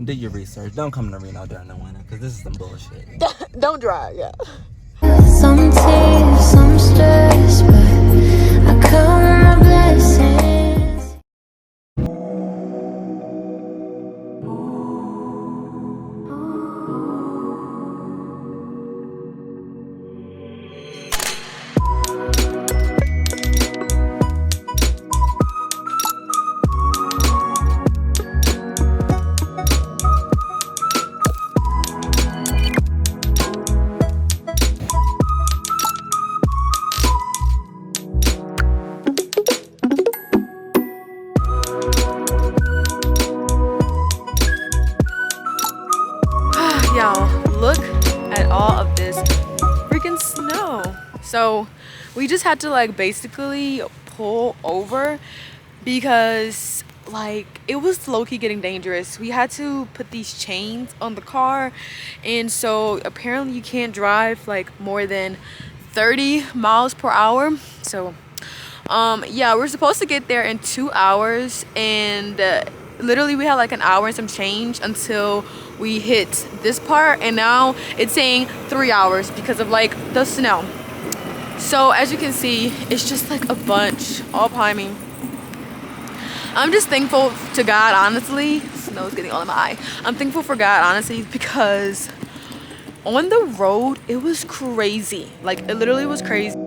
Do your research. Don't come to Reno during the winter because this is some bullshit. Don't drive, yeah. Some tears, some stress, but I count my blessings. Y'all, look at all of this freaking snow. So we just had to like basically pull over because like it was low-key getting dangerous. We had to put these chains on the car, and so apparently you can't drive like more than 30 miles per hour. So yeah, we're supposed to get there in 2 hours, and literally we had like an hour and some change until we hit this part, and now it's saying 3 hours because of like the snow. So as you can see, it's just like a bunch all behind me. I'm just thankful to God, honestly. Snow's getting all in my eye. I'm thankful for God, honestly, because on the road it was crazy. Like it literally was crazy.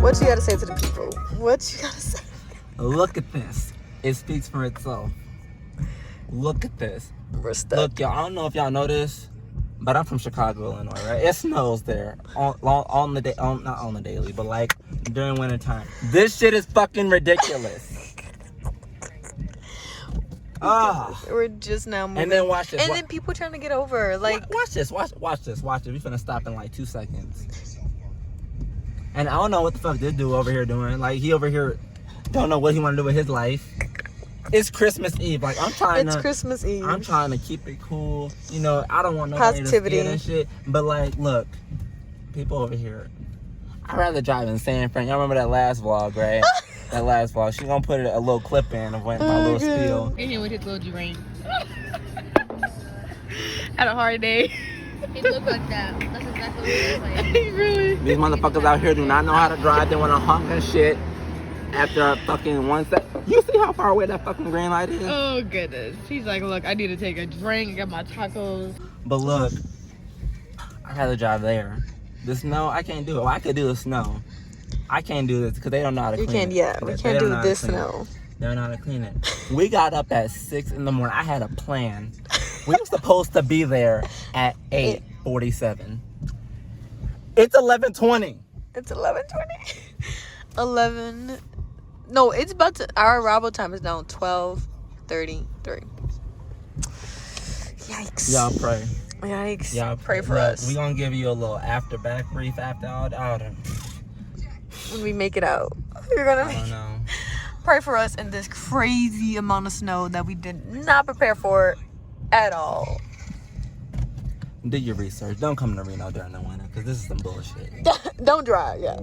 What you gotta say to the people? What you gotta say? Look at this. It speaks for itself. Look at this. We're stuck. Look, y'all, I don't know if y'all know this, but I'm from Chicago, Illinois, right? It snows there on the day, not on the daily, but like during winter time. This shit is fucking ridiculous. We're just now moving. And then watch this. And then people trying to get over. Like, watch this. Watch this. We finna stop in like 2 seconds. And I don't know what the fuck this dude over here doing. Like, he over here don't know what he want to do with his life. It's Christmas Eve. Like, it's Christmas Eve. I'm trying to keep it cool. You know, I don't want nobody Positivity. to scared and shit. But like, look, people over here. I'd rather drive in San Fran. Y'all remember that last vlog, right? That last vlog. She gonna put a little clip in of my little spiel. And with his little drink. Had a hard day. He looked like that. That's exactly what he looks like. He really. These motherfuckers out here do not know how to drive. They wanna honk and shit after a fucking 1 sec. You see how far away that fucking green light is? Oh goodness. He's like, look, I need to take a drink, get my tacos. But look, I'd rather drive there. The snow, I can't do it. Well, I could do the snow. I can't do this because they don't know how to clean it. We can't do this snow. They don't know how to clean it. We got up at 6 in the morning. I had a plan. We were supposed to be there at 8:47. It's 11:20. It's 11:20. 11. No, it's about to. Our arrival time is now 12:33. Yikes. Y'all pray. Yikes. Y'all pray for Look, us. We gonna give you a little back brief after all that. When we make it out, you're gonna I don't know. pray for us in this crazy amount of snow that we did not prepare for at all. Do your research. Don't come to Reno during the winter because this is some bullshit. Don't drive, yeah.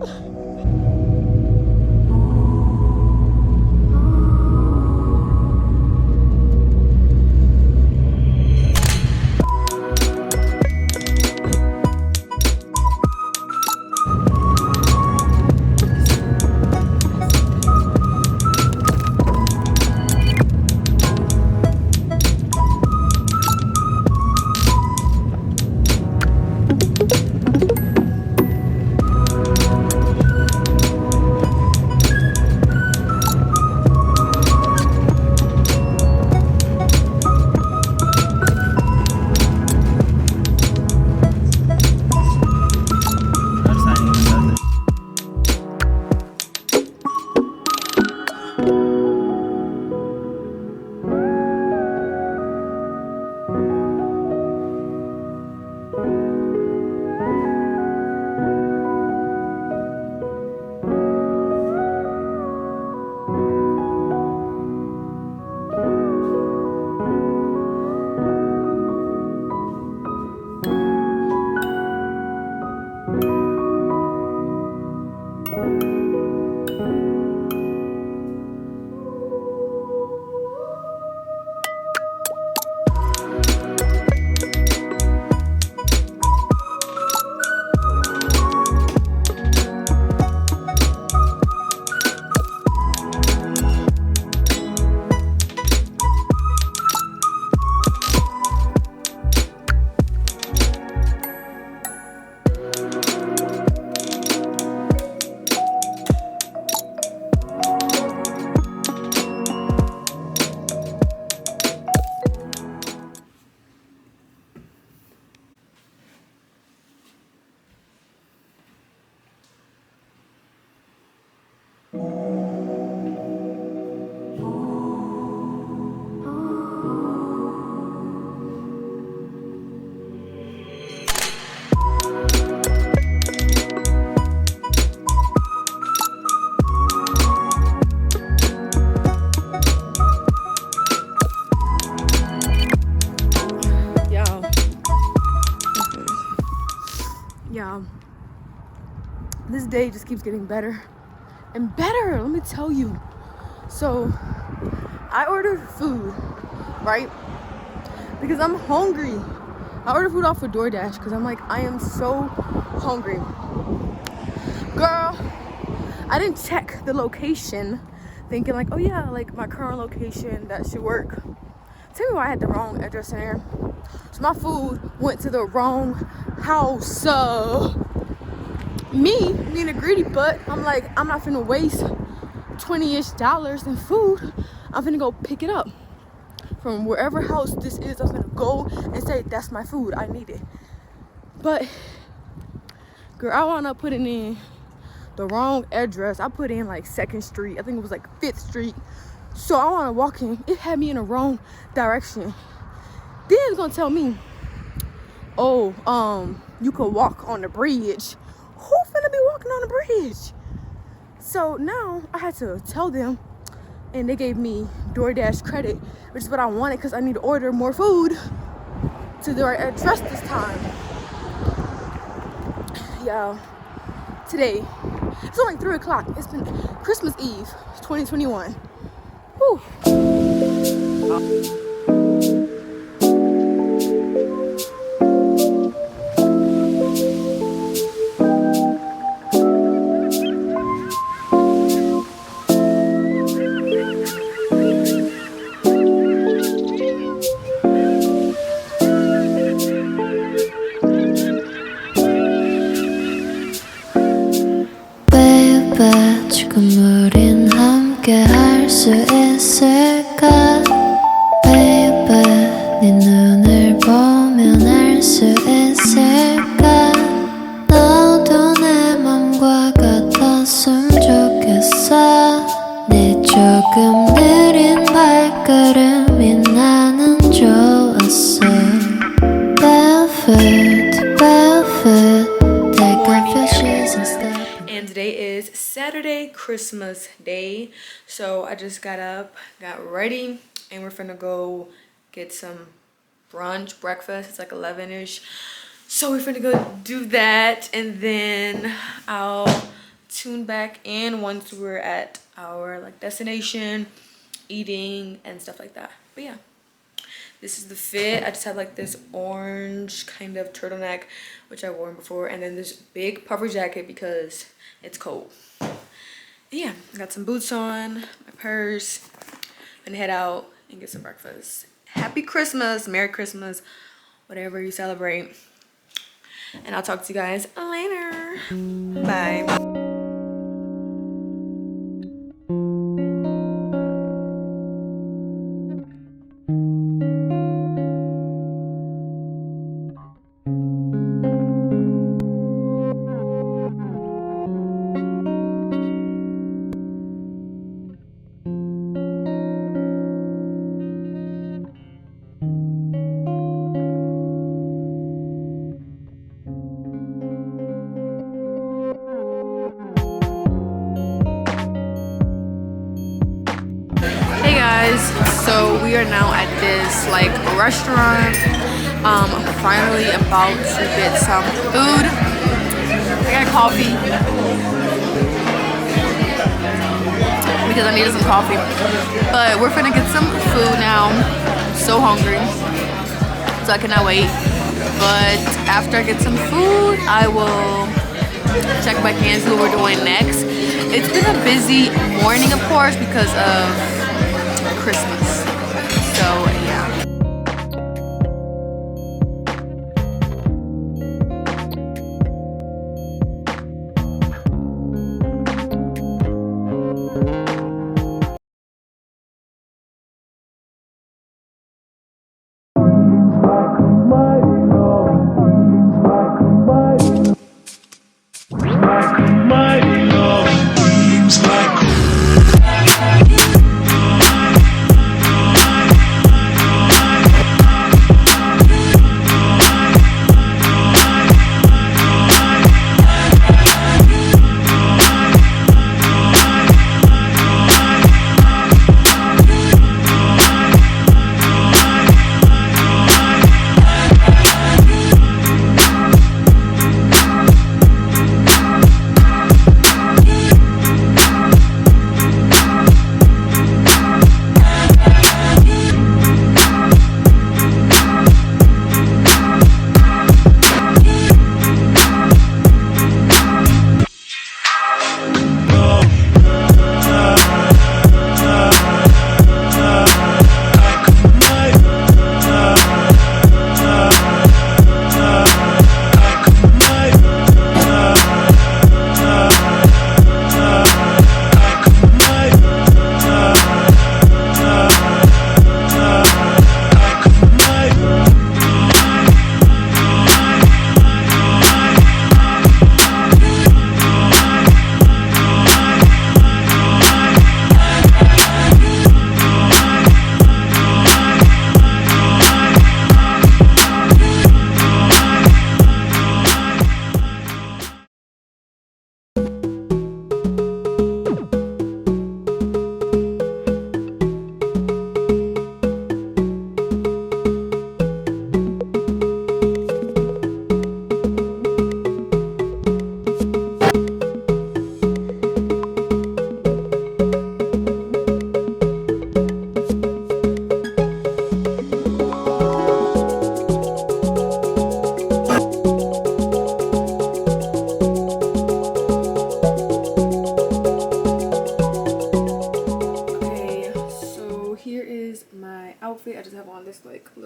yeah, this day just keeps getting better and better, let me tell you. So I ordered food, right? Because I'm hungry. I ordered food off of DoorDash because I'm like, I am so hungry. Girl, I didn't check the location thinking like, oh yeah, like my current location, that should work. Tell me why I had the wrong address in there. So my food went to the wrong house. Me being a greedy butt, I'm like, I'm not finna waste $20-ish in food. I'm finna go pick it up from wherever house this is. I'm gonna go and say, that's my food, I need it. But girl, I wound up putting in the wrong address. I put in like 2nd Street. I think it was like 5th Street. So I wanna walk in, it had me in the wrong direction. Then it's gonna tell me, oh, you could walk on the bridge. Who finna be walking on the bridge? So now I had to tell them, and they gave me DoorDash credit, which is what I wanted because I need to order more food to the right address this time. Yeah, today, it's only 3 o'clock. It's been Christmas Eve, 2021. Whew. 지금 우린 함께 할 수 있을까 Baby 네 눈을 보면 알 수 있을까 너도 내 맘과 같았으면 좋겠어 네 조금 느린 발걸음이 나는 좋았어 Barefoot, barefoot Take off your shoes and step And today is Saturday, Christmas Day. So I just got up, got ready, and we're finna go get some brunch, breakfast. It's like 11-ish. So we're finna go do that, and then I'll tune back in once we're at our like destination, eating and stuff like that. But yeah, this is the fit. I just have like this orange kind of turtleneck, which I wore before, and then this big puffer jacket because it's cold. Yeah, got some boots on, my purse, and head out and get some breakfast. Happy Christmas, Merry Christmas, whatever you celebrate. And I'll talk to you guys later. Bye. So we are now at this like restaurant. Finally about to get some food. I got coffee because I needed some coffee. But we're finna get some food now. I'm so hungry, so I cannot wait. But after I get some food, I will check back in, see what we're doing next. It's been a busy morning, of course, because of Christmas. So yeah.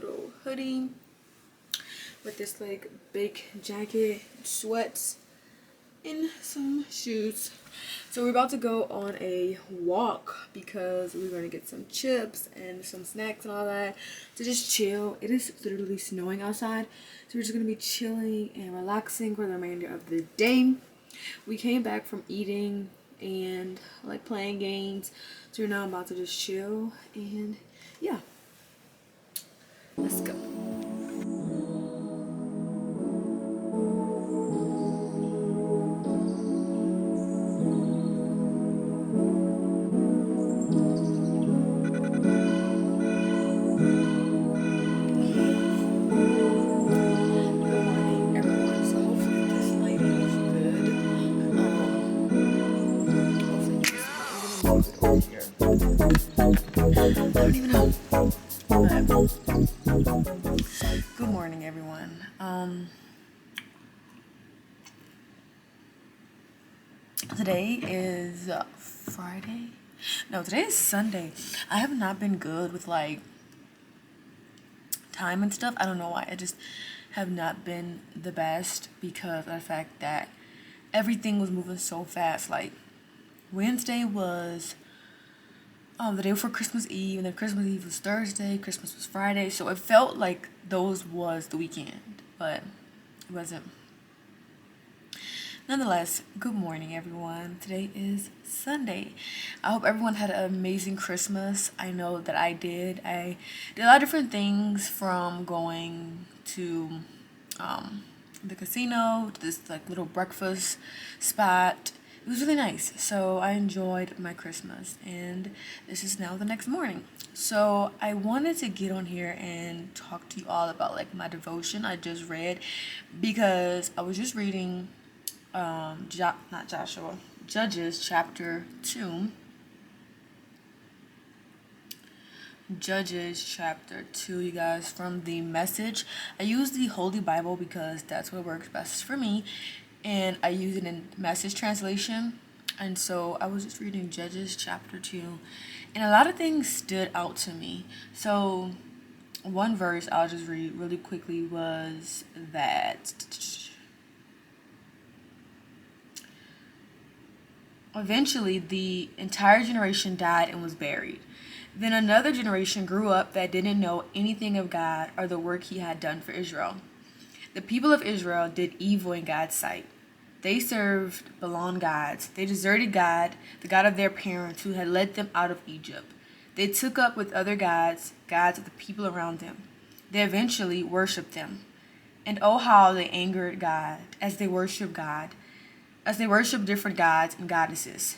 little hoodie with this like big jacket, sweats, and some shoes. So we're about to go on a walk because we're gonna get some chips and some snacks and all that to just chill. It is literally snowing outside, so we're just gonna be chilling and relaxing for the remainder of the day. We came back from eating and like playing games, so we're now about to just chill and yeah, let's go. Good morning, everyone. Today is Friday. No, today is Sunday. I have not been good with like time and stuff. I don't know why. I just have not been the best because of the fact that everything was moving so fast. Like Wednesday was the day before Christmas Eve, and then Christmas Eve was Thursday, Christmas was Friday, so it felt like those was the weekend, but it wasn't. Nonetheless, good morning, everyone. Today is Sunday. I hope everyone had an amazing Christmas. I know that I did. I did a lot of different things, from going to the casino to this like little breakfast spot. It was really nice. So I enjoyed my Christmas, and this is now the next morning. So I wanted to get on here and talk to you all about like my devotion I just read, because I was just reading Judges chapter 2. Judges chapter 2, you guys, from the Message. I use the Holy Bible because that's what works best for me, and I use it in Message translation. And so I was just reading Judges chapter 2, and a lot of things stood out to me. So one verse I'll just read really quickly was that eventually the entire generation died and was buried. Then another generation grew up that didn't know anything of God or the work he had done for Israel. The people of Israel did evil in God's sight. They served Balaam gods. They deserted God, the God of their parents, who had led them out of Egypt. They took up with other gods, gods of the people around them. They eventually worshipped them. And oh, how they angered God as they worshiped different gods and goddesses.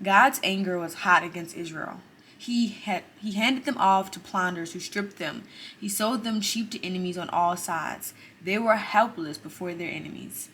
God's anger was hot against Israel. He handed them off to plunderers who stripped them. He sold them cheap to enemies on all sides. They were helpless before their enemies.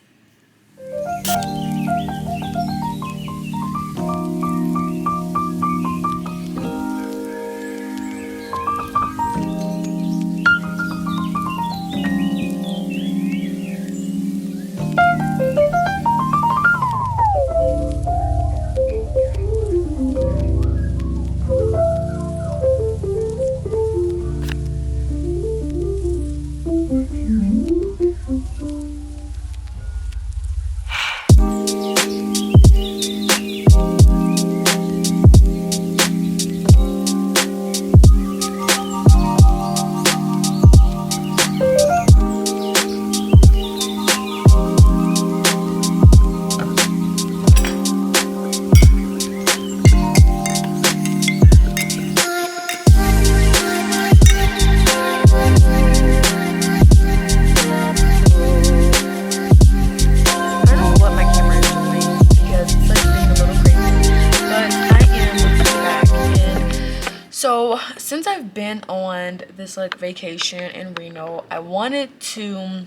So since I've been on this like vacation in Reno, I wanted to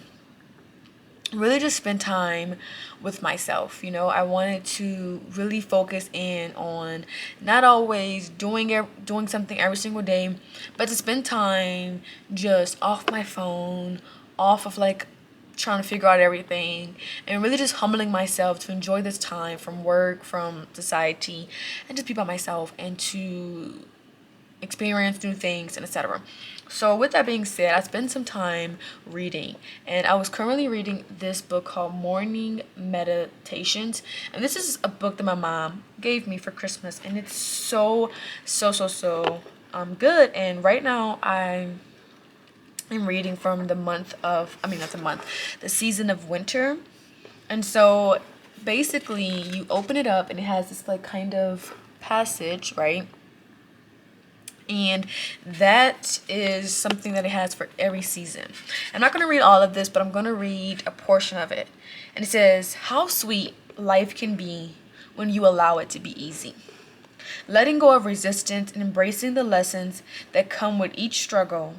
really just spend time with myself. I wanted to really focus in on not always doing something every single day, but to spend time just off my phone, off of like trying to figure out everything, and really just humbling myself to enjoy this time from work, from society, and just be by myself, and to experience new things, and etc. So with that being said, I spent some time reading, and I was currently reading this book called Morning Meditations, and this is a book that my mom gave me for Christmas, and it's so good. And right now I'm reading from the month of, I mean not the month, the season of winter. And so basically you open it up and it has this like kind of passage, right? And that is something that it has for every season. I'm not going to read all of this, but I'm going to read a portion of it. And it says, "How sweet life can be when you allow it to be easy. Letting go of resistance and embracing the lessons that come with each struggle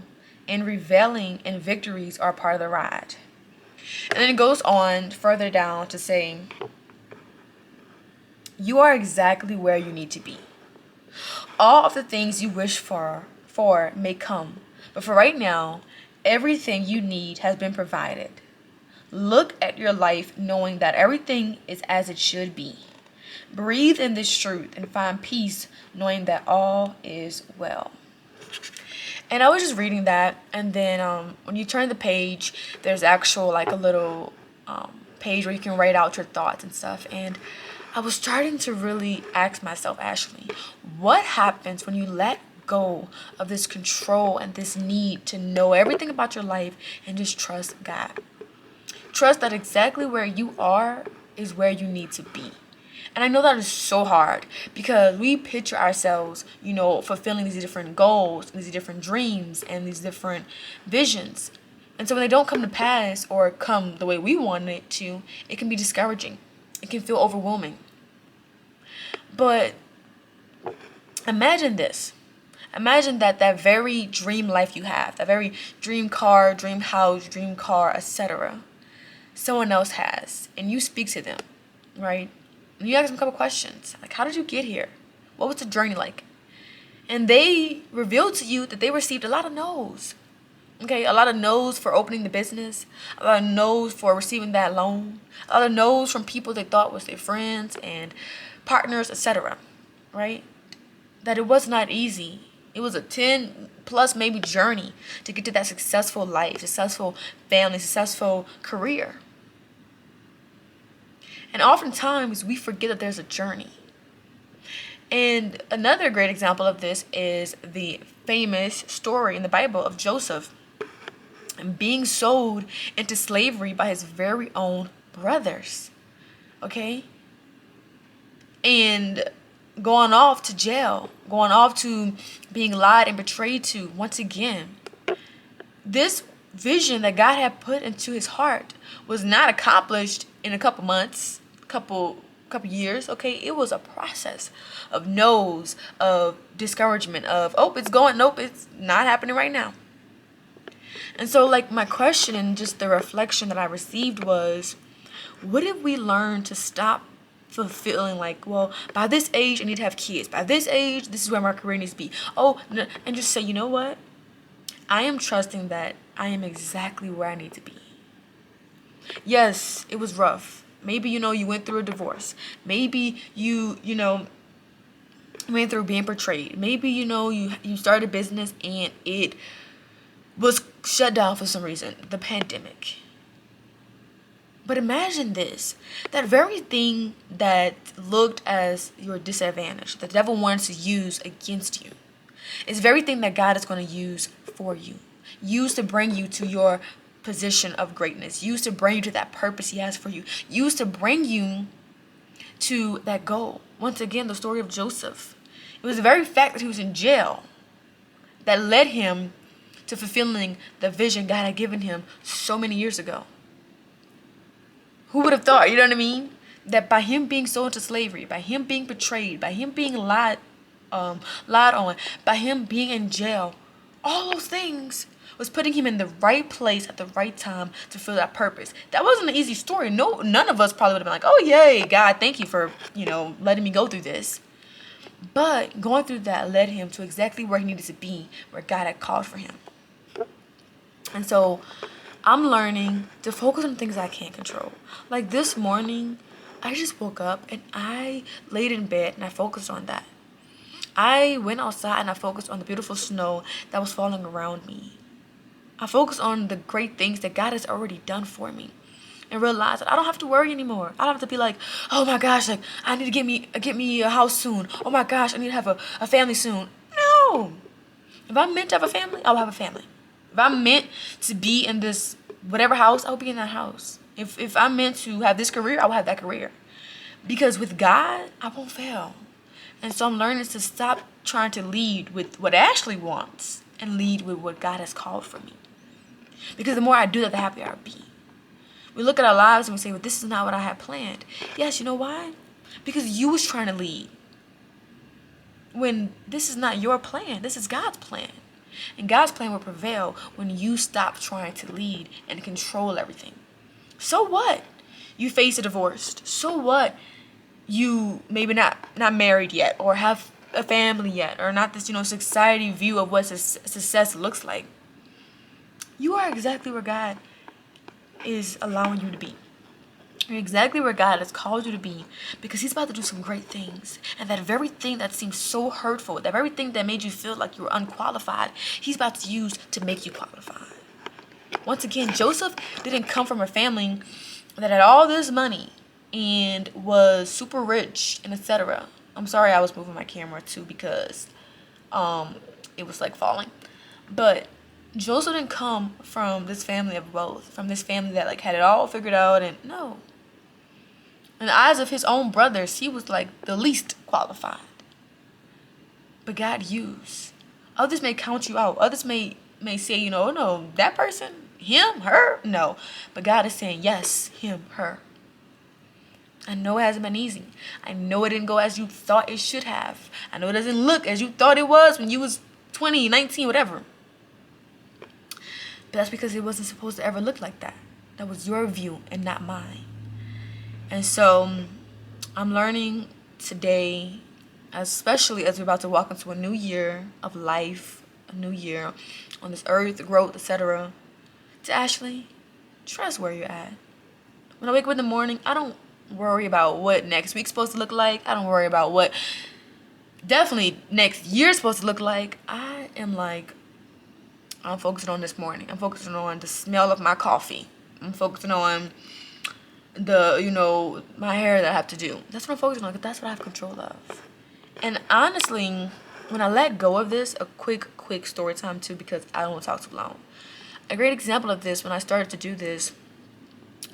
and reveling in victories are part of the ride." And then it goes on further down to say, "You are exactly where you need to be. All of the things you wish for may come, but for right now, everything you need has been provided. Look at your life knowing that everything is as it should be. Breathe in this truth and find peace knowing that all is well." And I was just reading that, and then when you turn the page, there's actual like a little page where you can write out your thoughts and stuff. And I was starting to really ask myself, Ashley, what happens when you let go of this control and this need to know everything about your life and just trust God? Trust that exactly where you are is where you need to be. And I know that is so hard because we picture ourselves, you know, fulfilling these different goals, these different dreams, and these different visions. And so when they don't come to pass or come the way we want it to, it can be discouraging. It can feel overwhelming. But imagine this. Imagine that very dream life you have, that very dream car, dream house, dream car, etc., someone else has, and you speak to them, right? And you ask them a couple questions, like, how did you get here? What was the journey like? And they revealed to you that they received a lot of no's. Okay, a lot of no's for opening the business, a lot of no's for receiving that loan, a lot of no's from people they thought was their friends and partners, etc., right? That it was not easy. It was a 10 plus maybe journey to get to that successful life, successful family, successful career. And oftentimes we forget that there's a journey. And another great example of this is the famous story in the Bible of Joseph and being sold into slavery by his very own brothers. Okay? And going off to jail, going off to being lied and betrayed to once again. This vision that God had put into his heart was not accomplished in a couple months, couple years. Okay, it was a process of no's, of discouragement, of it's going, nope, it's not happening right now. And so like my question and just the reflection that I received was, what if we learn to stop fulfilling like, well, by this age I need to have kids, by this age this is where my career needs to be, and just say, you know what, I am trusting that I am exactly where I need to be. Yes, it was rough. Maybe, you went through a divorce. Maybe you went through being betrayed. Maybe, you started a business and it was shut down for some reason, the pandemic. But imagine this, that very thing that looked as your disadvantage, the devil wants to use against you, is the very thing that God is going to use for you. Use to bring you to your position of greatness. Use to bring you to that purpose he has for you. Use to bring you to that goal. Once again, the story of Joseph. It was the very fact that he was in jail that led him to fulfilling the vision God had given him so many years ago. Who would have thought, you know what I mean? That by him being sold into slavery, by him being betrayed, by him being lied on, by him being in jail, all those things was putting him in the right place at the right time to fulfill that purpose. That wasn't an easy story. None of us probably would have been like, oh, yay, God, thank you for, letting me go through this. But going through that led him to exactly where he needed to be, where God had called for him. And so I'm learning to focus on things I can't control. Like this morning, I just woke up and I laid in bed and I focused on that. I went outside and I focused on the beautiful snow that was falling around me. I focused on the great things that God has already done for me, and realized that I don't have to worry anymore. I don't have to be like, oh my gosh, like I need to get me a house soon. Oh my gosh, I need to have a family soon. No. If I'm meant to have a family, I'll have a family. If I'm meant to be in this whatever house, I'll be in that house. If I'm meant to have this career, I will have that career. Because with God, I won't fail. And so I'm learning to stop trying to lead with what Ashley wants and lead with what God has called for me. Because the more I do that, the happier I'll be. We look at our lives and we say, well, this is not what I had planned. Yes, you know why? Because you was trying to lead. When this is not your plan, this is God's plan. And God's plan will prevail when you stop trying to lead and control everything. So what? You face a divorce. So what? You maybe not married yet, or have a family yet, or not this, society view of what success looks like. You are exactly where God is allowing you to be. You're exactly where God has called you to be, because he's about to do some great things. And that very thing that seems so hurtful, that very thing that made you feel like you were unqualified, he's about to use to make you qualified. Once again, Joseph didn't come from a family that had all this money and was super rich and etc. I'm sorry I was moving my camera too, because it was like falling. But Joseph didn't come from this family of wealth, from this family that like had it all figured out. And no, in the eyes of his own brothers, he was like the least qualified. But God used. Others may count you out. Others may say, no, that person, him, her, no. But God is saying, yes, him, her. I know it hasn't been easy. I know it didn't go as you thought it should have. I know it doesn't look as you thought it was when you was 20, 19, whatever. But that's because it wasn't supposed to ever look like that. That was your view and not mine. And so I'm learning today, especially as we're about to walk into a new year of life, a new year on this earth, growth, etc., to actually trust where you're at. When I wake up in the morning, I don't worry about what next week's supposed to look like. I don't worry about what definitely next year's supposed to look like. I'm focusing on this morning. I'm focusing on the smell of my coffee. I'm focusing on my hair that I have to do. That's what I'm focusing on, because that's what I have control of. And honestly, when I let go of this, a quick story time too, because I don't want to talk too long. A great example of this, when I started to do this,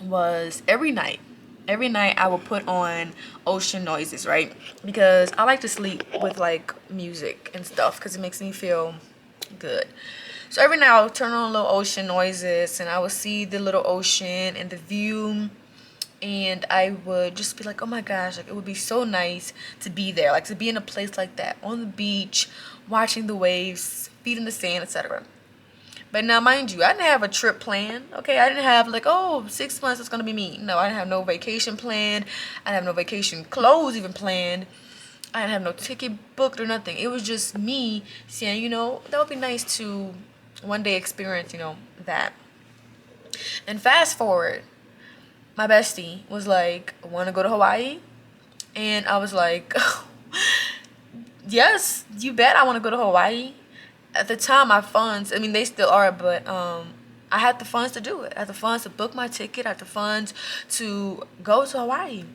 was every night I will put on ocean noises, right? Because I like to sleep with like music and stuff, because it makes me feel good. So every night I'll turn on little ocean noises, and I would see the little ocean and the view, and I would just be like, oh my gosh, like it would be so nice to be there, like to be in a place like that, on the beach, watching the waves, feet in the sand, etc. But now, mind you, I didn't have a trip planned, okay? I didn't have like, 6 months it's gonna be me. No, I didn't have no vacation planned. I didn't have no vacation clothes even planned. I didn't have no ticket booked or nothing. It was just me saying, that would be nice to one day experience, that. And fast forward, my bestie was like, want to go to Hawaii? And I was like, yes, you bet I want to go to Hawaii. At the time, my funds, they still are, but I had the funds to do it. I had the funds to book my ticket. I had the funds to go to Hawaii.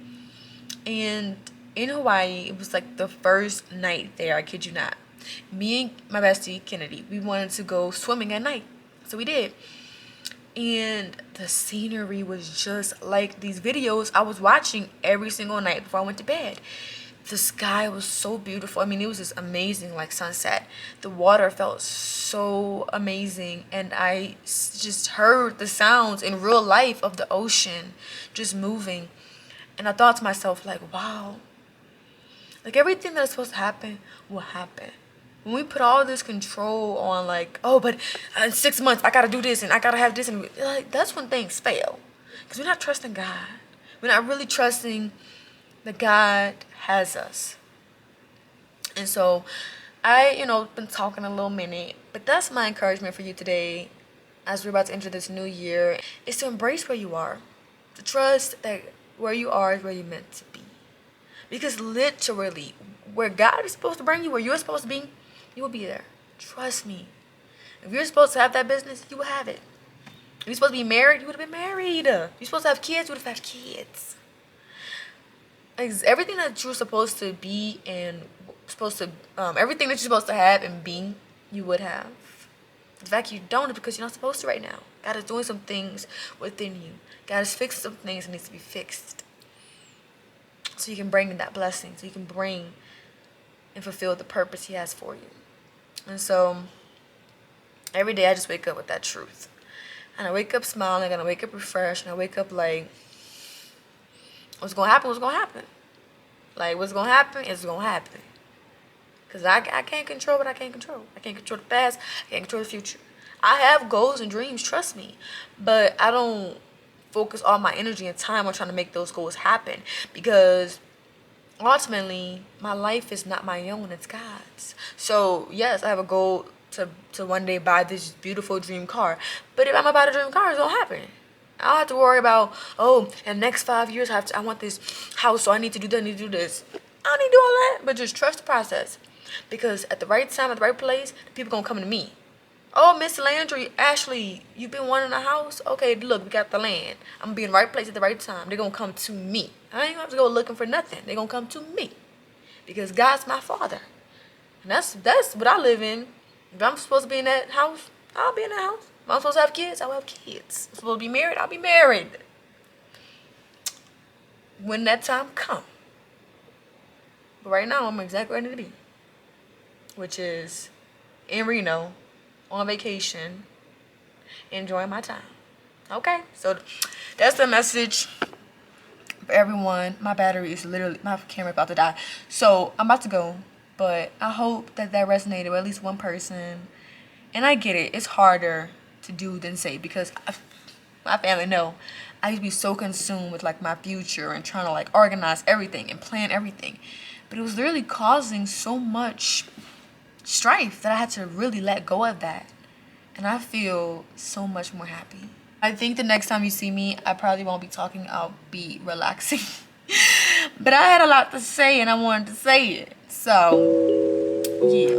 And in Hawaii, it was like the first night there, I kid you not. Me and my bestie, Kennedy, we wanted to go swimming at night. So we did. And the scenery was just like these videos I was watching every single night before I went to bed. The sky was so beautiful. It was just amazing, like sunset. The water felt so amazing. And I just heard the sounds in real life of the ocean just moving. And I thought to myself, like, wow. Like, everything that's supposed to happen will happen. When we put all this control on, like, but in 6 months, I got to do this and I got to have this. And like, that's when things fail. Because we're not trusting God. We're not really trusting that God has us. And so I, been talking a little minute, but that's my encouragement for you today as we're about to enter this new year, is to embrace where you are. To trust that where you are is where you're meant to be. Because literally, where God is supposed to bring you, where you're supposed to be, you will be there. Trust me. If you're supposed to have that business, you will have it. If you're supposed to be married, you would have been married. If you're supposed to have kids, you would have had kids. Everything that you're supposed to be and everything that you're supposed to have and be, you would have. The fact you don't is because you're not supposed to right now. God is doing some things within you. God is fixing some things that needs to be fixed. So you can bring in that blessing. So you can bring and fulfill the purpose he has for you. And so every day I just wake up with that truth. And I wake up smiling, and I wake up refreshed, and I wake up like, what's going to happen, what's going to happen. Like, what's going to happen is going to happen. Because I can't control what I can't control. I can't control the past. I can't control the future. I have goals and dreams, trust me. But I don't focus all my energy and time on trying to make those goals happen. Because ultimately, my life is not my own. It's God's. So, yes, I have a goal to one day buy this beautiful dream car. But if I'm about to dream car, it's going to happen. I don't have to worry about, oh, in the next 5 years, I want this house, so I need to do that, I need to do this. I don't need to do all that, but just trust the process. Because at the right time, at the right place, the people going to come to me. Oh, Miss Landry, Ashley, you been wanting a house? Okay, look, we got the land. I'm going to be in the right place at the right time. They're going to come to me. I ain't going to have to go looking for nothing. They're going to come to me. Because God's my father. And that's what I live in. If I'm supposed to be in that house, I'll be in that house. If I'm supposed to have kids, I'll have kids. If I'm supposed to be married, I'll be married. When that time comes. But right now, I'm exactly where I need to be. Which is in Reno, on vacation, enjoying my time. Okay, so that's the message for everyone. My battery is literally, my camera about to die. So I'm about to go. But I hope that resonated with at least one person. And I get it. It's harder to do than say, because my family know I used to be so consumed with like my future and trying to like organize everything and plan everything. But it was literally causing so much strife that I had to really let go of that. And I feel so much more happy. I think the next time you see me, I probably won't be talking. I'll be relaxing. But I had a lot to say and I wanted to say it. So, yeah.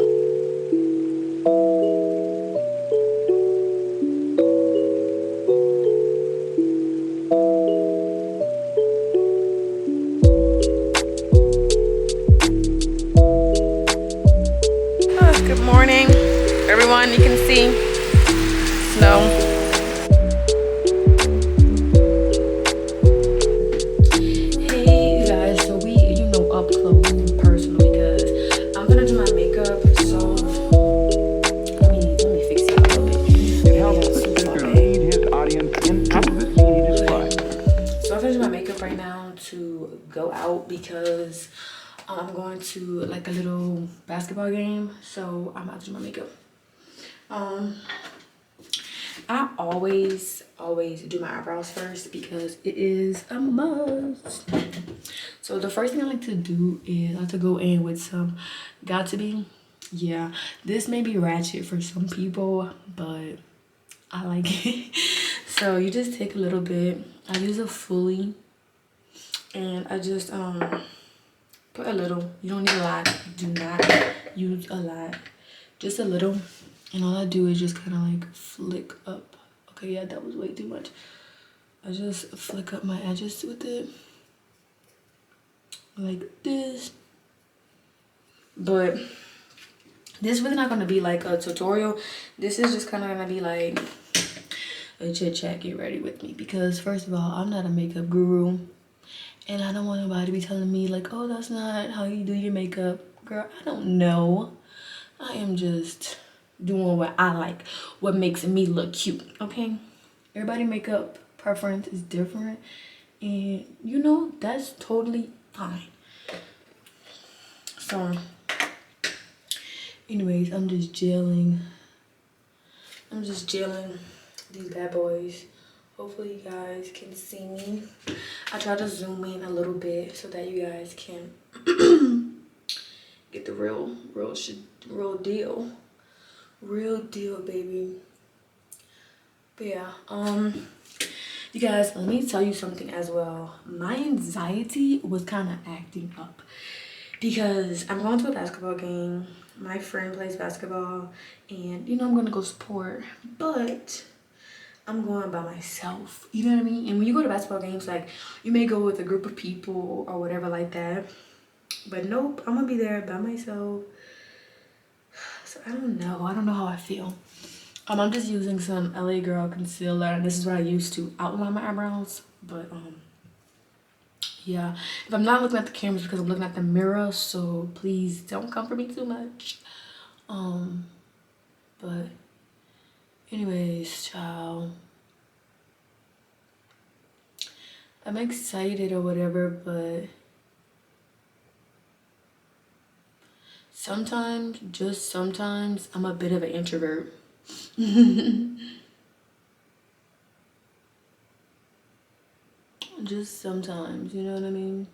Good morning, everyone. You can see snow. Hey, you guys. So we, up close and personal because I'm gonna do my makeup. So let me fix it a little bit. It helps the speaker lead his audience into the scene he describes. So I'm gonna do my makeup right now to go out because I'm going to like a little basketball game. So I'm about to do my makeup. I always do my eyebrows first because it is a must. So the first thing I like to do is I like to go in with some Got To Be. Yeah, this may be ratchet for some people, but I like it. So you just take a little bit. I use a fully, and I just put a little. You don't need a lot. Do not use a lot. Just a little. And all I do is just kind of like flick up. Okay, yeah, that was way too much. I just flick up my edges with it. Like this. But this is really not going to be like a tutorial. This is just kind of going to be like a chit chat. Get ready with me. Because first of all, I'm not a makeup guru. And I don't want nobody to be telling me like, oh, that's not how you do your makeup. Girl, I don't know. I am just doing what I like, what makes me look cute. Okay, everybody makeup preference is different, and that's totally fine. So anyways, I'm just gelling these bad boys. Hopefully you guys can see me. I try to zoom in a little bit so that you guys can get the real deal. Real deal, baby. But yeah, You guys, let me tell you something as well. My anxiety was kind of acting up because I'm going to a basketball game. My friend plays basketball and, you know, I'm going to go support, but I'm going by myself. You know what I mean? And when you go to basketball games, like, you may go with a group of people or whatever like that. But nope, I'm going to be there by myself. So I don't know. I don't know how I feel. I'm just using some LA Girl concealer, and this is what I use to outline my eyebrows. But yeah, if I'm not looking at the cameras because I'm looking at the mirror, so please don't come for me too much. But anyways, child, I'm excited or whatever, but sometimes, just sometimes, I'm a bit of an introvert. Just sometimes, you know what I mean?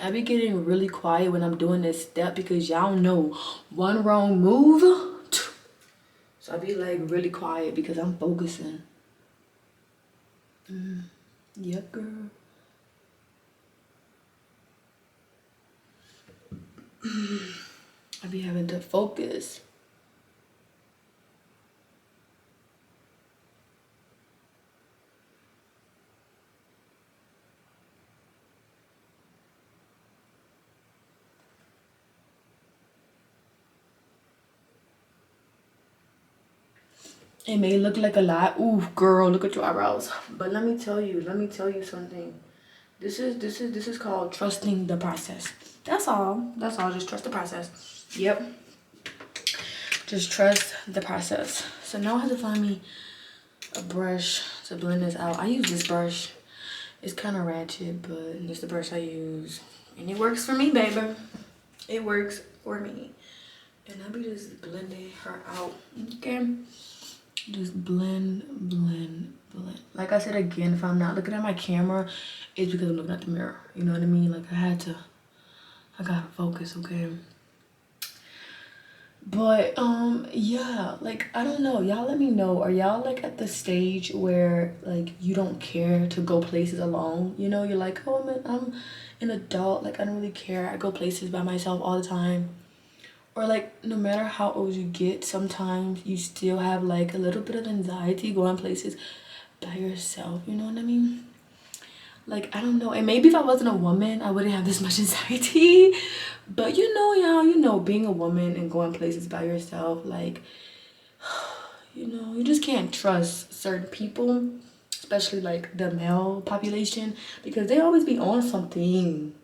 I be getting really quiet when I'm doing this step because y'all know one wrong move. So I be like really quiet because I'm focusing. Yep, girl. I be having to focus. It may look like a lot. Ooh, girl, look at your eyebrows. But let me tell you something. This is called trusting the process. That's all. That's all. Just trust the process. Yep. Just trust the process. So now I have to find me a brush to blend this out. I use this brush. It's kind of ratchet, but it's the brush I use. And it works for me, baby. It works for me. And I'll be just blending her out. Okay? Just blend. Like I said again, if I'm not looking at my camera, it's because I'm looking at the mirror. You know what I mean? Like I gotta focus, okay? But yeah, like I don't know. Y'all let me know. Are y'all like at the stage where like you don't care to go places alone? You know, you're like, oh man, I'm an adult, like I don't really care. I go places by myself all the time. Or like no matter how old you get, sometimes you still have like a little bit of anxiety going places by yourself, you know what I mean? Like I don't know, and maybe if I wasn't a woman I wouldn't have this much anxiety, but you know, y'all, you know, being a woman and going places by yourself, like you know, you just can't trust certain people, especially like the male population, because they always be on something.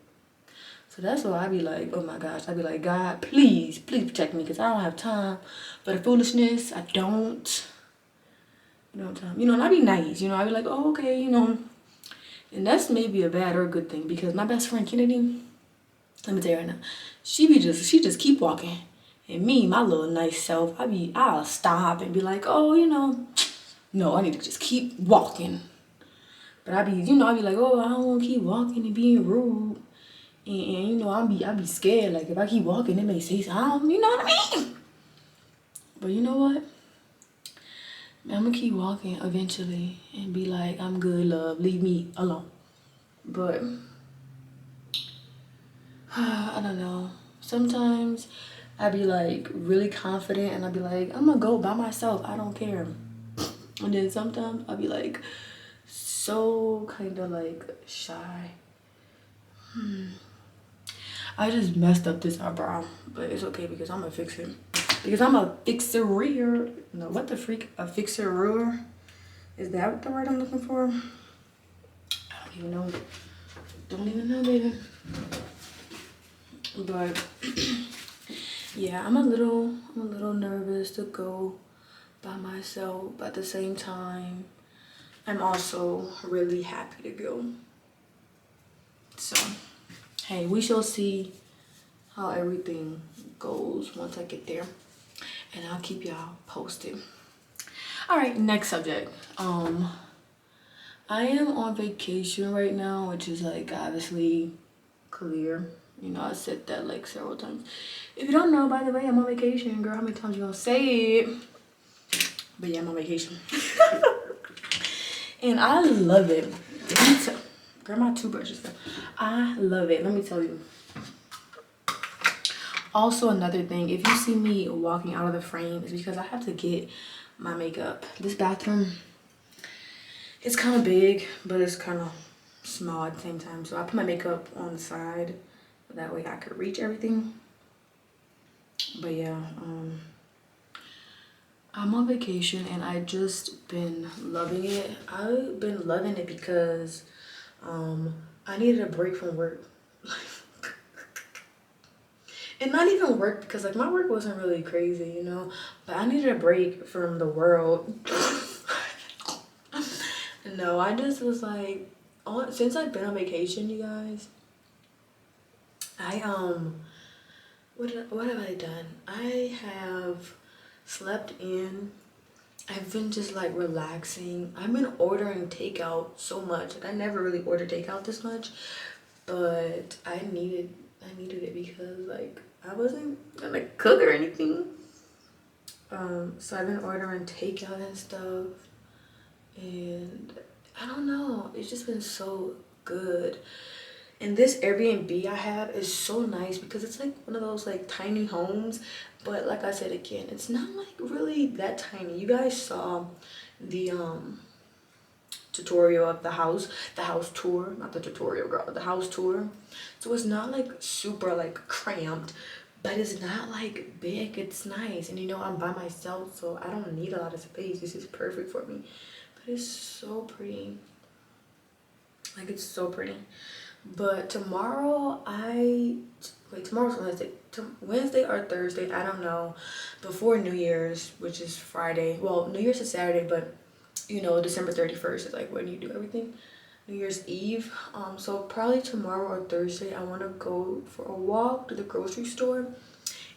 So that's why I be like, oh my gosh, I be like, God, please protect me, because I don't have time for the foolishness. I don't. You know what I'm saying? You know, and I be nice, you know, I be like, oh, okay, you know. And that's maybe a bad or a good thing, because my best friend Kennedy, let me tell you right now, she just keep walking. And me, my little nice self, I'll stop and be like, oh, you know, no, I need to just keep walking. But I be like, oh, I don't want to keep walking and being rude. And you know, I be scared. Like if I keep walking, it may say something. You know what I mean? But you know what? I'm gonna keep walking eventually and be like, I'm good, love. Leave me alone. But I don't know. Sometimes I be like really confident and I be like, I'm gonna go by myself. I don't care. And then sometimes I be like so kind of like shy. I just messed up this eyebrow, but it's okay because I'm gonna fix it. Because I'm a fixer-rear. No, what the freak? A fixer-rear? Is that the word I'm looking for? I don't even know. Don't even know, baby. But yeah, I'm a little nervous to go by myself, but at the same time, I'm also really happy to go. So, hey, we shall see how everything goes once I get there, and I'll keep y'all posted. All right, next subject. I am on vacation right now, which is like obviously clear. You know, I said that like several times. If you don't know, by the way, I'm on vacation, girl. How many times you gonna say it? But yeah, I'm on vacation. And I love it. Let me tell, grab my toothbrushes. I love it. Let me tell you. Also, another thing, if you see me walking out of the frame, it's because I have to get my makeup. This bathroom, it's kind of big, but it's kind of small at the same time. So I put my makeup on the side. That way I could reach everything. But yeah, I'm on vacation and I just been loving it. I've been loving it because I needed a break from work. And not even work, because like my work wasn't really crazy, you know, but I needed a break from the world. No, I just was like, since I've been on vacation, you guys, I what have I done? I have slept in. I've been just like relaxing. I've been ordering takeout so much. Like, I never really ordered takeout this much, but I needed it because like I wasn't gonna cook or anything. So I've been ordering takeout and stuff, and I don't know, it's just been so good. And this Airbnb I have is so nice because it's like one of those like tiny homes, but like I said again, it's not like really that tiny. You guys saw the tutorial of the house tour, not the tutorial, girl, the house tour. So it's not like super like cramped, but it's not like big. It's nice, and you know, I'm by myself, so I don't need a lot of space. This is perfect for me. But it's so pretty, like it's so pretty. But tomorrow, tomorrow's Wednesday. Wednesday or Thursday, I don't know, before New Year's, which is Friday. Well, New Year's is Saturday, but you know, December 31st is like when you do everything. New Year's Eve. So probably tomorrow or Thursday, I want to go for a walk to the grocery store.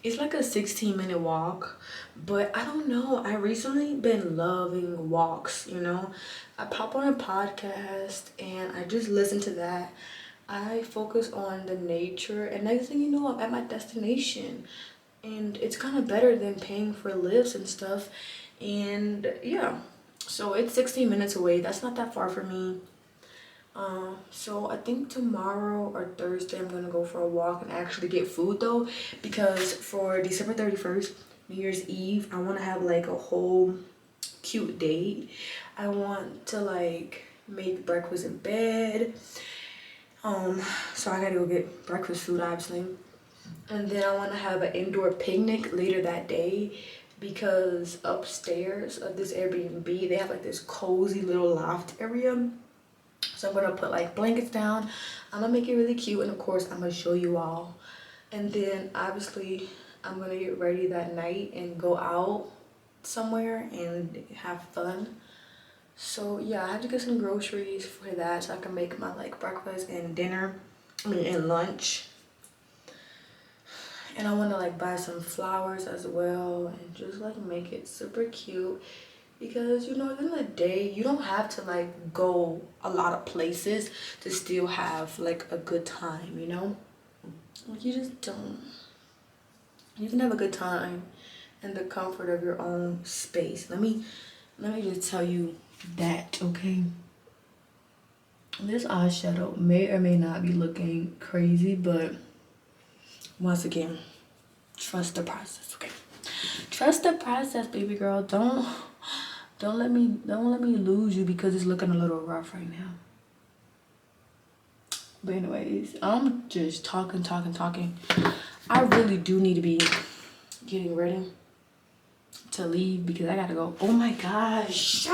It's like a 16-minute walk, but I don't know. I recently been loving walks, you know. I pop on a podcast and I just listen to that. I focus on the nature, and next thing you know, I'm at my destination. And it's kind of better than paying for lifts and stuff. And yeah, so it's 16 minutes away. That's not that far for me. So I think tomorrow or Thursday I'm gonna go for a walk and actually get food though, because for December 31st, New Year's Eve, I want to have like a whole cute date. I want to like make breakfast in bed. So I gotta go get breakfast food, obviously. And then I want to have an indoor picnic later that day, because upstairs of this Airbnb, they have like this cozy little loft area. So I'm gonna put like blankets down. I'm gonna make it really cute, and of course I'm gonna show you all. And then obviously I'm gonna get ready that night and go out somewhere and have fun. So yeah, I have to get some groceries for that so I can make my like breakfast and dinner, and lunch. And I want to like buy some flowers as well and just like make it super cute, because you know, at the end of the day, you don't have to like go a lot of places to still have like a good time, you know. Like, you just don't. You can have a good time in the comfort of your own space. Let me just tell you that, okay? This eyeshadow may or may not be looking crazy, but once again, trust the process, okay? Trust the process, baby girl. Don't let me lose you because it's looking a little rough right now. But anyways, I'm just talking. I really do need to be getting ready to leave because I gotta go. Oh my gosh.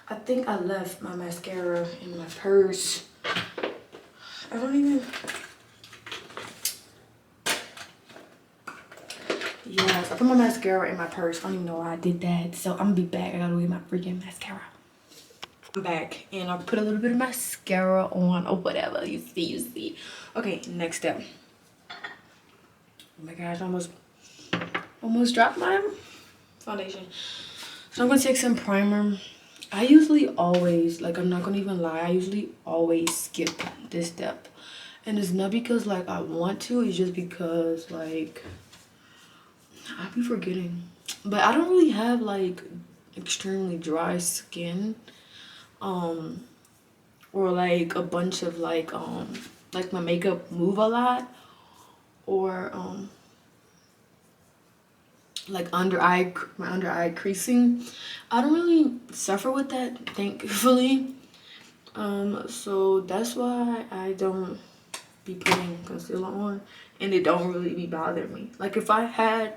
I think I left my mascara in my purse. I don't even... Yes, I put my mascara in my purse. I don't even know why I did that. So I'm gonna be back. I gotta go get my freaking mascara. I'm back and I put a little bit of mascara on or whatever. You see. Okay, next step. Oh my gosh, almost dropped my foundation. So I'm gonna take some primer. I usually always, like, I'm not gonna even lie, I usually always skip this step. And it's not because like I want to, it's just because like I be forgetting. But I don't really have like extremely dry skin. or like a bunch of like my makeup move a lot, or like my under eye creasing. I don't really suffer with that, thankfully. So that's why I don't be putting concealer on, and it don't really be bothering me. Like if I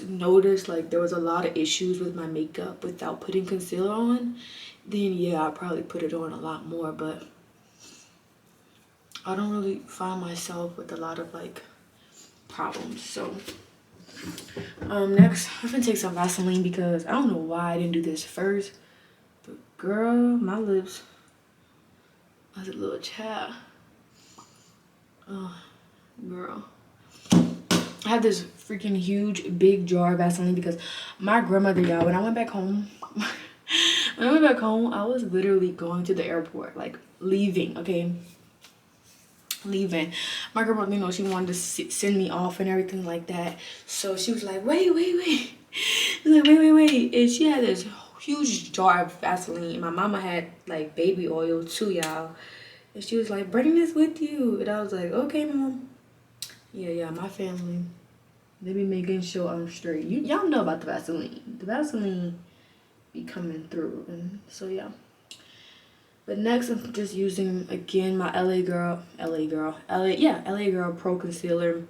noticed like there was a lot of issues with my makeup without putting concealer on, then yeah, I'll probably put it on a lot more. But I don't really find myself with a lot of like problems. So next I'm gonna take some Vaseline because I don't know why I didn't do this first, but girl, my lips as a little child. Oh, girl. I have this freaking huge big jar of Vaseline because my grandmother, y'all, when I went back home, I was literally going to the airport, like leaving, okay? Leaving. My grandmother, you know, she wanted to send me off and everything like that. So she was like, wait. She was like, wait. And she had this huge jar of Vaseline. My mama had like baby oil too, y'all. And she was like, bring this with you. And I was like, okay, mom. Yeah, my family, they be making sure I'm straight. Y'all know about the Vaseline. The Vaseline be coming through. And so, yeah. But next, I'm just using, again, my LA Girl Pro Concealer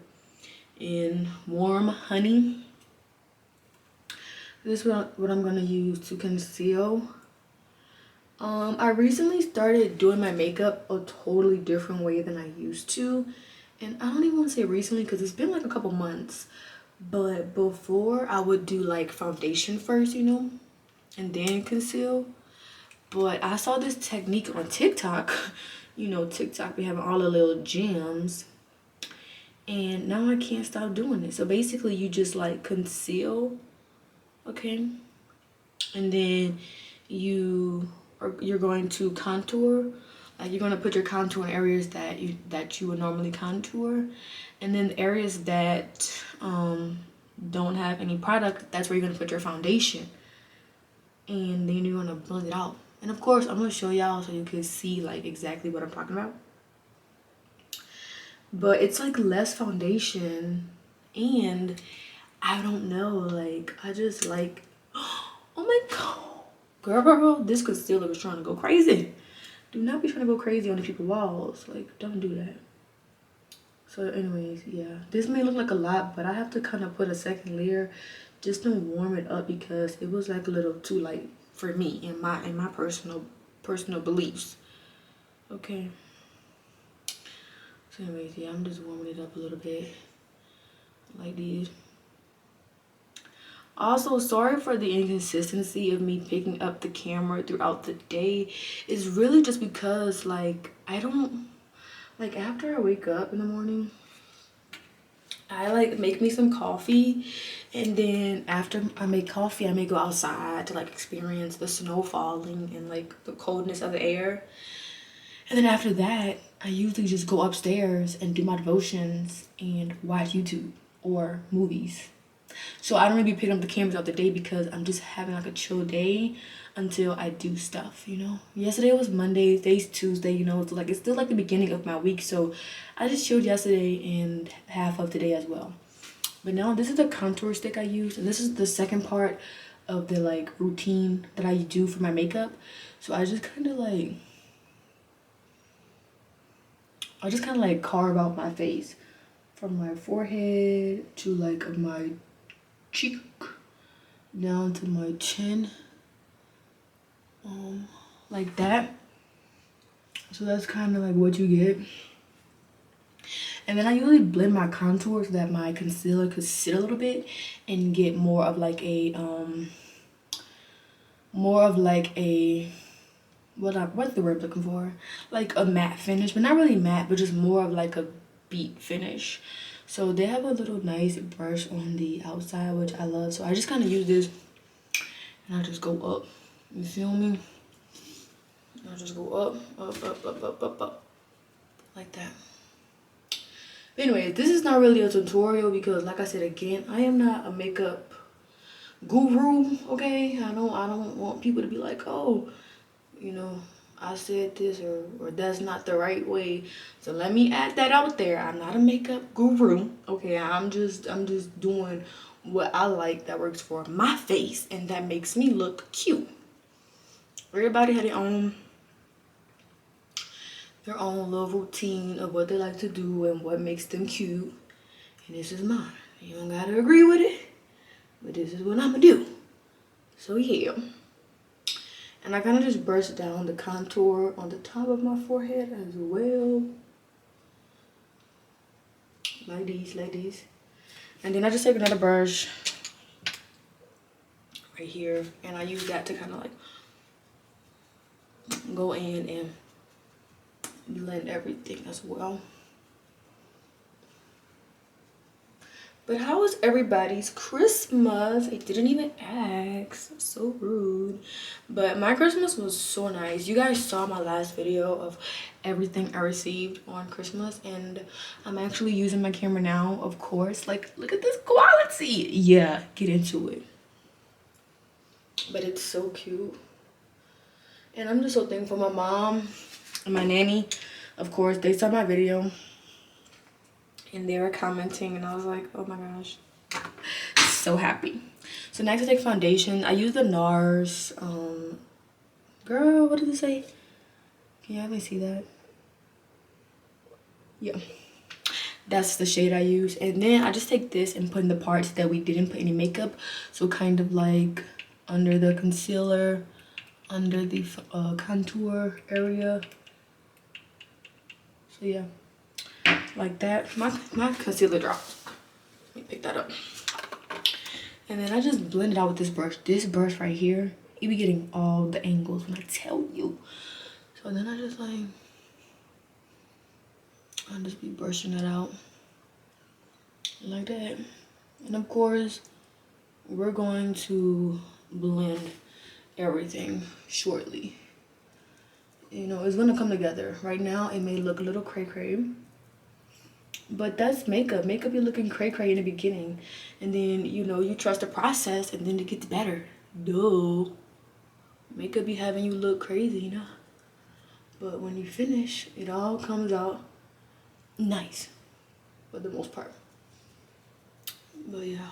in Warm Honey. This is what I'm going to use to conceal. I recently started doing my makeup a totally different way than I used to. And I don't even want to say recently because it's been like a couple months. But before, I would do like foundation first, you know, and then conceal. But I saw this technique on TikTok. You know, TikTok be having all the little gems. And now I can't stop doing it. So basically, you just like conceal, okay? And then you're going to contour. Like you're gonna put your contour in areas that you would normally contour, and then the areas that don't have any product, that's where you're gonna put your foundation, and then you're gonna blend it out. And of course, I'm gonna show y'all so you can see like exactly what I'm talking about. But it's like less foundation, and I don't know, like I just like, oh my god, girl, this concealer was trying to go crazy. Do not be trying to go crazy on the people's walls. Like, don't do that. So anyways, yeah. This may look like a lot, but I have to kind of put a second layer just to warm it up because it was like a little too light for me in my personal beliefs. Okay. So anyways, yeah, I'm just warming it up a little bit. Like this. Also, sorry for the inconsistency of me picking up the camera throughout the day. It's really just because like I don't like, after I wake up in the morning, I like make me some coffee, and then after I make coffee, I may go outside to like experience the snow falling and like the coldness of the air. And then after that, I usually just go upstairs and do my devotions and watch YouTube or movies. So I don't really be picking up the cameras out the day because I'm just having like a chill day until I do stuff, you know. Yesterday was Monday, today's Tuesday, you know, it's still like the beginning of my week. So I just chilled yesterday and half of today as well. But now this is the contour stick I use, and this is the second part of the like routine that I do for my makeup. So I just kind of like carve out my face from my forehead to like my cheek down to my chin, like that. So that's kind of like what you get. And then I usually blend my contour so that my concealer could sit a little bit and get more of like a what's the word I'm looking for, like a matte finish, but not really matte, but just more of like a beat finish. So they have a little nice brush on the outside, which I love. So I just kind of use this and I just go up, you feel me? I'll just go up, like that. But anyway, this is not really a tutorial because, like I said again, I am not a makeup guru, okay? I don't want people to be like, oh, you know, I said this or that's not the right way. So let me add that out there. I'm not a makeup guru. Okay, I'm just doing what I like that works for my face and that makes me look cute. Everybody had their own little routine of what they like to do and what makes them cute. And this is mine. You don't gotta agree with it, but this is what I'ma do. So yeah. And I kind of just brushed down the contour on the top of my forehead as well. Like these. And then I just take another brush right here. And I use that to kind of like go in and blend everything as well. But how was everybody's Christmas? I didn't even ask. So rude. But my Christmas was so nice. You guys saw my last video of everything I received on Christmas. And I'm actually using my camera now, of course. Like, look at this quality. Yeah, get into it. But it's so cute. And I'm just so thankful. My mom and my nanny, of course, they saw my video. And they were commenting and I was like, oh my gosh, so happy. So next I take foundation. I use the NARS, girl, what did it say? Can you see that? Yeah, that's the shade I use. And then I just take this and put in the parts that we didn't put any makeup. So kind of like under the concealer, under the contour area. So yeah. Like that. My concealer dropped. Let me pick that up. And then I just blend it out with this brush. This brush right here, you be getting all the angles when I tell you. So then I just like, I'll just be brushing it out like that. And of course, we're going to blend everything shortly. You know, it's gonna come together. Right now, it may look a little cray-cray. But that's makeup. Makeup, you're looking cray-cray in the beginning. And then, you know, you trust the process and then it gets better. Duh. Makeup be having you look crazy, you know? But when you finish, it all comes out nice. For the most part. But yeah.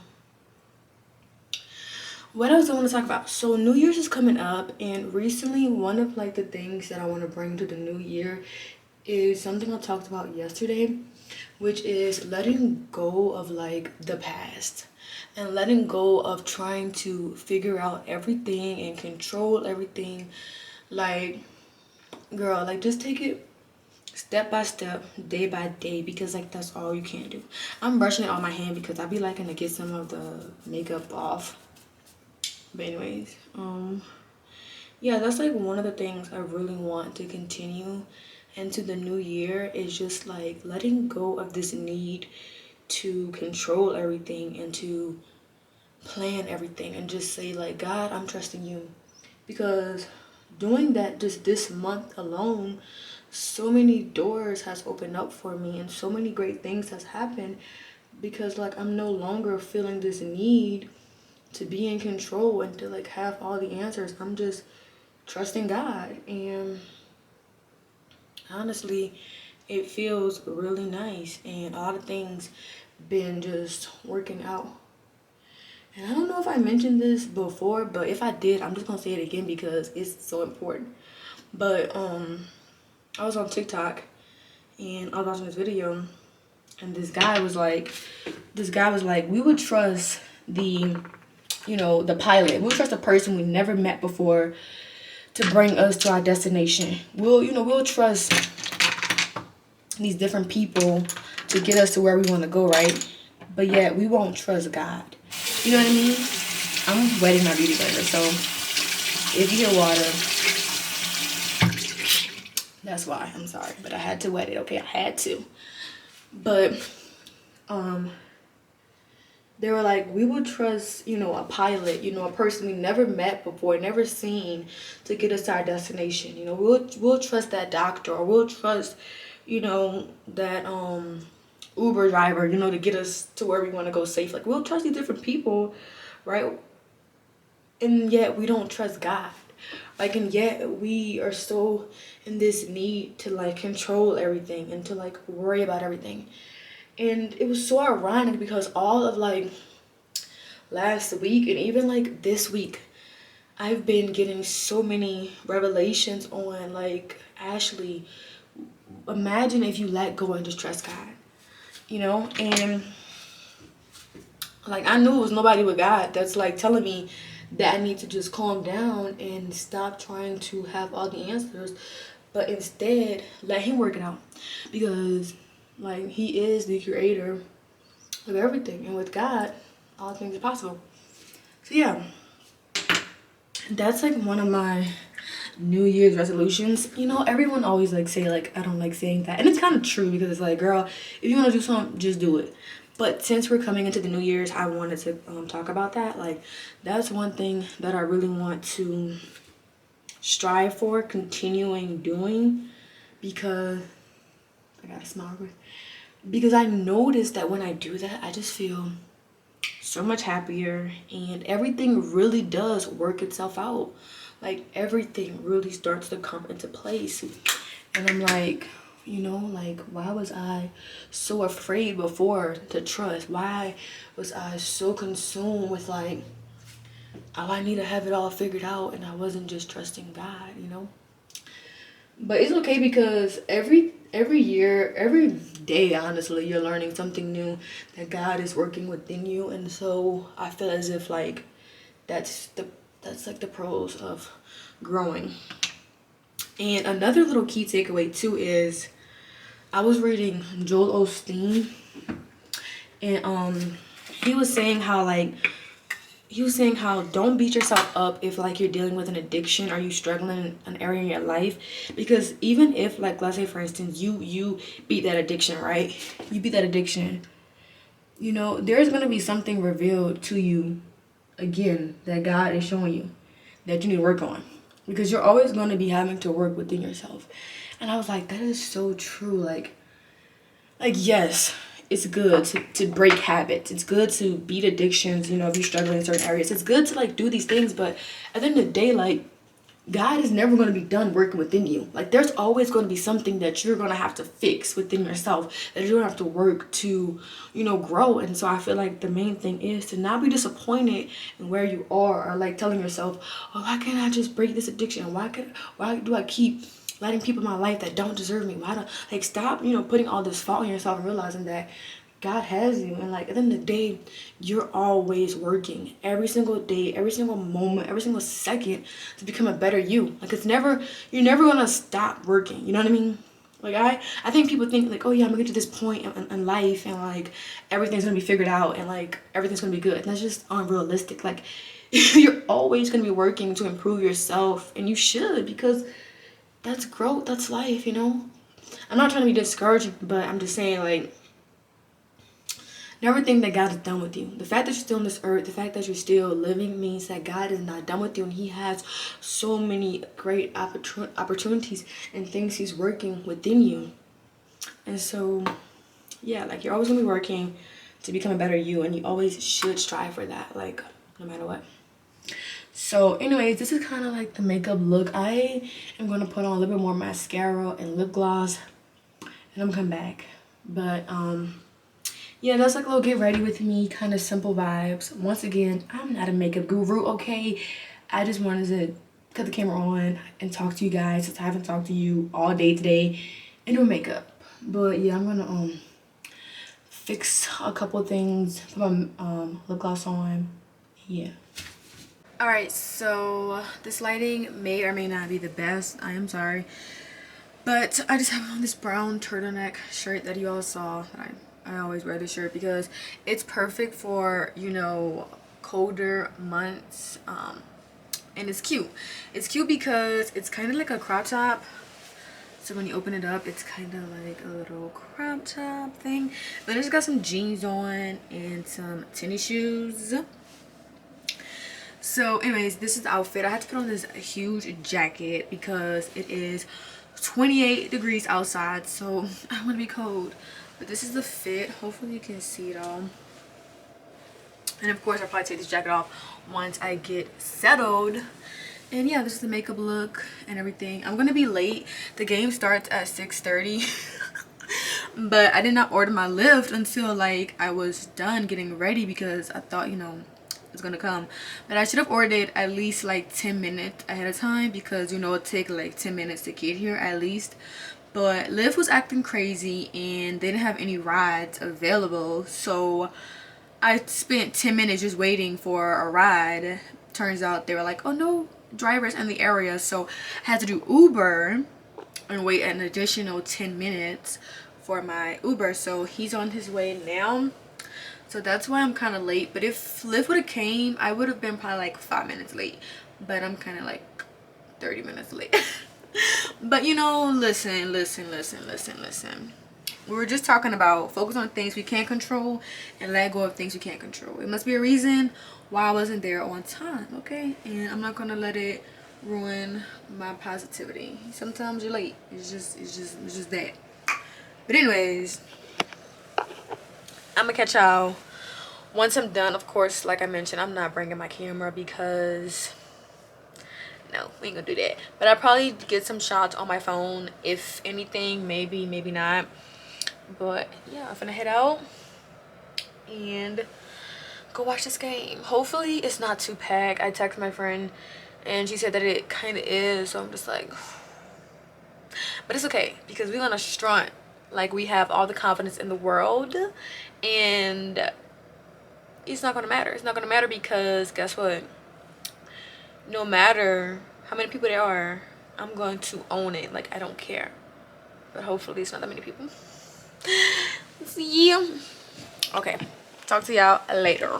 What else I want to talk about? So New Year's is coming up. And recently, one of like the things that I want to bring to the new year is something I talked about yesterday, which is letting go of like the past and letting go of trying to figure out everything and control everything. Like, girl, like just take it step by step, day by day, because like that's all you can do. I'm brushing it on my hand because I be liking to get some of the makeup off. But anyways, yeah, that's like one of the things I really want to continue into the new year, is just like letting go of this need to control everything and to plan everything, and just say like, God, I'm trusting you. Because doing that just this month alone, so many doors has opened up for me and so many great things has happened, because like I'm no longer feeling this need to be in control and to like have all the answers. I'm just trusting God, and honestly, it feels really nice, and a lot of things been just working out. And I don't know if I mentioned this before, but if I did, I'm just gonna say it again because it's so important. But I was on TikTok and I was watching this video, and this guy was like, we would trust the, you know, the pilot. We would trust a person we never met before to bring us to our destination. We'll trust these different people to get us to where we want to go, right? But yet we won't trust God. You know what I mean? I'm wetting my beauty blender, so if you hear water, that's why. I'm sorry, but I had to wet it. Okay, I had to. But they were like, we would trust, you know, a pilot, you know, a person we never met before, never seen, to get us to our destination. You know, we'll trust that doctor, or we'll trust, you know, that Uber driver, you know, to get us to where we want to go safe. Like, we'll trust these different people, right? And yet we don't trust God, Like, and yet we are still in this need to like control everything and to like worry about everything. And it was so ironic because all of like last week and even like this week, I've been getting so many revelations on like, Ashley, imagine if you let go and just trust God, you know? And like, I knew it was nobody but God that's like telling me that I need to just calm down and stop trying to have all the answers, but instead let him work it out, because like he is the creator of everything, and with God all things are possible. So yeah, that's like one of my New Year's resolutions. You know, everyone always like say like I don't like saying that, and it's kind of true, because it's like, girl, if you want to do something, just do it. But since we're coming into the New Year's, I wanted to talk about that. Like, that's one thing that I really want to strive for continuing doing, because I gotta smile real quick. Because I noticed that when I do that, I just feel so much happier, and everything really does work itself out. Like, everything really starts to come into place. And I'm like, you know, like, why was I so afraid before to trust? Why was I so consumed with like, oh, I need to have it all figured out, and I wasn't just trusting God, you know? But it's okay, because every year, every day, honestly, you're learning something new, that God is working within you. And so I feel as if like that's like the pros of growing. And another little key takeaway too is, I was reading Joel Osteen, and he was saying how don't beat yourself up if like you're dealing with an addiction or you struggling in an area in your life, because even if like, let's say for instance, you beat that addiction, right? You beat that addiction, you know, there's gonna be something revealed to you again that God is showing you that you need to work on, because you're always going to be having to work within yourself. And I was like, that is so true. Like yes, it's good to break habits. It's good to beat addictions, you know, if you're struggling in certain areas. It's good to like do these things, but at the end of the day, like, God is never going to be done working within you. Like, there's always going to be something that you're going to have to fix within yourself, that you're going to have to work to, you know, grow. And so I feel like the main thing is to not be disappointed in where you are, or like telling yourself, oh, why can't I just break this addiction? Why do I keep letting people in my life that don't deserve me? Why don't, like, stop, you know, putting all this fault on yourself and realizing that God has you. And like, at the end of the day, you're always working every single day, every single moment, every single second to become a better you. Like, you're never gonna stop working, you know what I mean? Like, I think people think like, oh yeah, I'm gonna get to this point in life and like everything's gonna be figured out and like everything's gonna be good. And that's just unrealistic. Like, you're always gonna be working to improve yourself, and you should, because that's growth, that's life, you know? I'm not trying to be discouraging, but I'm just saying, like, never think that God is done with you. The fact that you're still on this earth, the fact that you're still living, means that God is not done with you, and he has so many great opportunities and things he's working within you. And so, yeah, like, you're always gonna be working to become a better you, and you always should strive for that, like, no matter what. So anyways, this is kind of like the makeup look. I am going to put on a little bit more mascara and lip gloss, and I'm coming back. But yeah, that's like a little get ready with me, kind of simple vibes. Once again, I'm not a makeup guru, okay? I just wanted to cut the camera on and talk to you guys, since I haven't talked to you all day today, and do makeup. But yeah, I'm gonna fix a couple things, put my lip gloss on. Yeah. Alright, so this lighting may or may not be the best. I am sorry. But I just have on this brown turtleneck shirt that you all saw. I always wear this shirt because it's perfect for, you know, colder months. And it's cute. It's cute because it's kind of like a crop top. So when you open it up, it's kind of like a little crop top thing. Then I just got some jeans on and some tennis shoes. So anyways, this is the outfit. I had to put on this huge jacket because it is 28 degrees outside, so I want to be cold. But this is the fit. Hopefully you can see it all. And of course I'll probably take this jacket off once I get settled And yeah, this is the makeup look and everything. I'm gonna be late. The game starts at 6:30. But I did not order my lift until like I was done getting ready because I thought, you know, it's gonna come. But I should have ordered it at least like 10 minutes ahead of time because, you know, it take like 10 minutes to get here at least. But Lyft was acting crazy and they didn't have any rides available, so I spent 10 minutes just waiting for a ride. Turns out they were like, oh no drivers in the area, so I had to do Uber and wait an additional 10 minutes for my Uber. So he's on his way now, so that's why I'm kind of late. But if Lyft would have came, I would have been probably like 5 minutes late, but I'm kind of like 30 minutes late. But you know, listen, we were just talking about focus on things we can't control and let go of things we can't control. It must be a reason why I wasn't there on time, okay? And I'm not gonna let it ruin my positivity. Sometimes you're late. It's just that. But anyways, I'm gonna catch y'all once I'm done. Of course, like I mentioned, I'm not bringing my camera because no, we ain't gonna do that. But I'll probably get some shots on my phone, if anything, maybe not. But yeah, I'm gonna head out and go watch this game. Hopefully it's not too packed. I texted my friend and she said that it kind of is, so I'm just like, but it's okay because we're gonna strut like we have all the confidence in the world, and it's not gonna matter. It's not gonna matter because guess what, no matter how many people there are, I'm going to own it. Like, I don't care. But hopefully it's not that many people. See ya. Okay, talk to y'all later.